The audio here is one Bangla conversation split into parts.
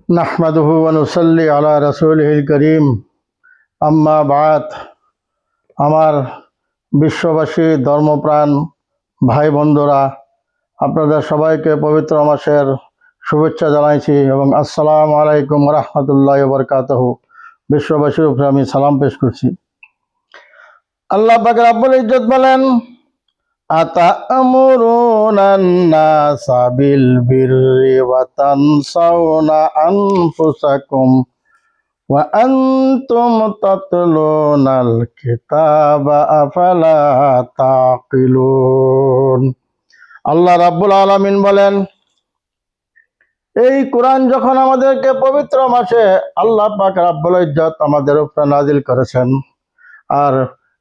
নাহমাদুহু ওয়া নুসাল্লি আলা রাসূলিহিল কারীম আম্মা বাদ। আমার বিশ্ববাসী ধর্মপ্রাণ ভাই বন্ধুরা, আপনাদের সবাইকে পবিত্র মাসের শুভেচ্ছা জানাইছি এবং আসসালামু আলাইকুম ওয়া রাহমাতুল্লাহি ওয়া বারাকাতুহু। বিশ্ববাসীর উপরে আমি সালাম পেশ করছি। আল্লাহ পাক রব্বুল ইজ্জত বলেন, আতা'মুরুনান নাসা বিল বিররি ওয়া তানসাউনা আনফুসাকুম ওয়া আনতুম তাতলুনাল কিতাবা আফালা তাকিলুন। আল্লাহ রাব্বুল আলামিন বলেন, এই কোরআন যখন আমাদেরকে পবিত্র মাসে আল্লাহ পাক রব্বুল ইজ্জত আমাদের উপরে নাজিল করেছেন, আর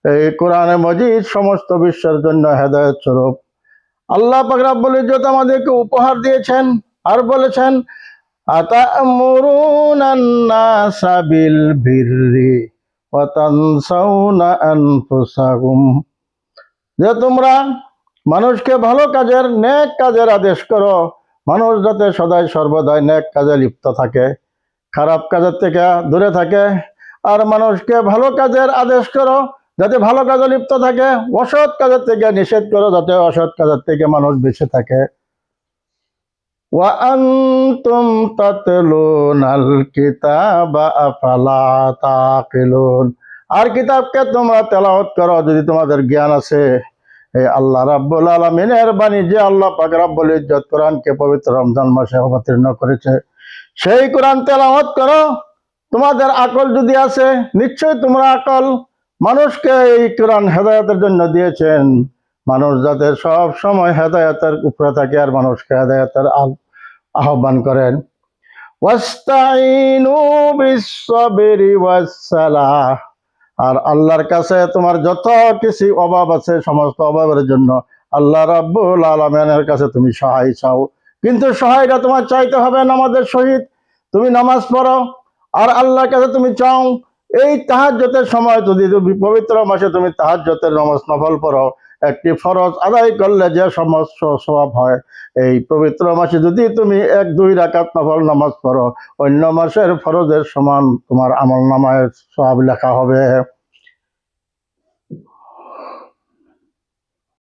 এই কোরআনে মজিদ সমস্ত বিশ্বের জন্য হেদায়েত স্বরূপ আল্লাহ পাক রব্বুল ইজ্জত আমাদেরকে উপহার দিয়েছেন। আর বলেছেন, আতা'মুরুনান নাসা বিল বিররি ওয়া তানসাউনা আনফুসাকুম, যে তোমরা মানুষকে ভালো কাজের, নেক কাজের আদেশ করো। মানুষ যাতে সদাই সর্বদাই নেক কাজে লিপ্ত থাকে, খারাপ কাজের থেকে দূরে থাকে। আর মানুষকে ভালো কাজের আদেশ করো যাতে ভালো কাজে লিপ্ত থাকে, অসৎ কাজের থেকে নিষেধ করো যাতে অসৎ কাজের থেকে মানুষ বেঁচে থাকে। ওয়া আনতুম তাতলুনাল কিতাবা আফালা তাকিলুন, আর কিতাবকে তোমরা তেলাওয়াত করো যদি তোমাদের জ্ঞান আছে। এই আল্লাহ রাব্বুল আলামিনের বাণী, যে আল্লাহ পাক রব্বুল ইজ্জত কোরআনকে পবিত্র রমজান মাসে অবতীর্ণ করেছে, সেই কোরআন তেলাওয়াত করো। তোমাদের আকল যদি আছে, নিশ্চয়ই তোমরা আকল। মানুষকে এই কোরআন হেদায়েতের জন্য দিয়েছেন, মানুষ যাতে সব সময় হেদায়েতের উপরে থাকে আর মানুষকে হেদায়েতের আহ্বান করেন। ওয়াস্তাইনু বিস-সাবরি ওয়াস-সালাহ, আর আল্লাহর কাছে তোমার যত কিছু অভাব আছে, সমস্ত অভাবের জন্য আল্লাহ রাব্বুল আলামিনের কাছে তুমি সহায় চাও। কিন্তু সহায়টা তোমার চাইতে হবে নামাজের সহিত। তুমি নামাজ পড়ো আর আল্লাহর কাছে তুমি চাও। এই তাহাজ্জুদের সময় যদি পবিত্র মাসে তুমি তাহাজ্জুদের নামাজ নফল পড়ো, একটি ফরজ আদায় করলে যে সমস্ত সওয়াব হয়, এই পবিত্র মাসে যদি তুমি 1-2 রাকাত নফল নামাজ পড়ো, অন্য মাসের ফরজের সমান তোমার আমলনামায় সওয়াব লেখা হবে।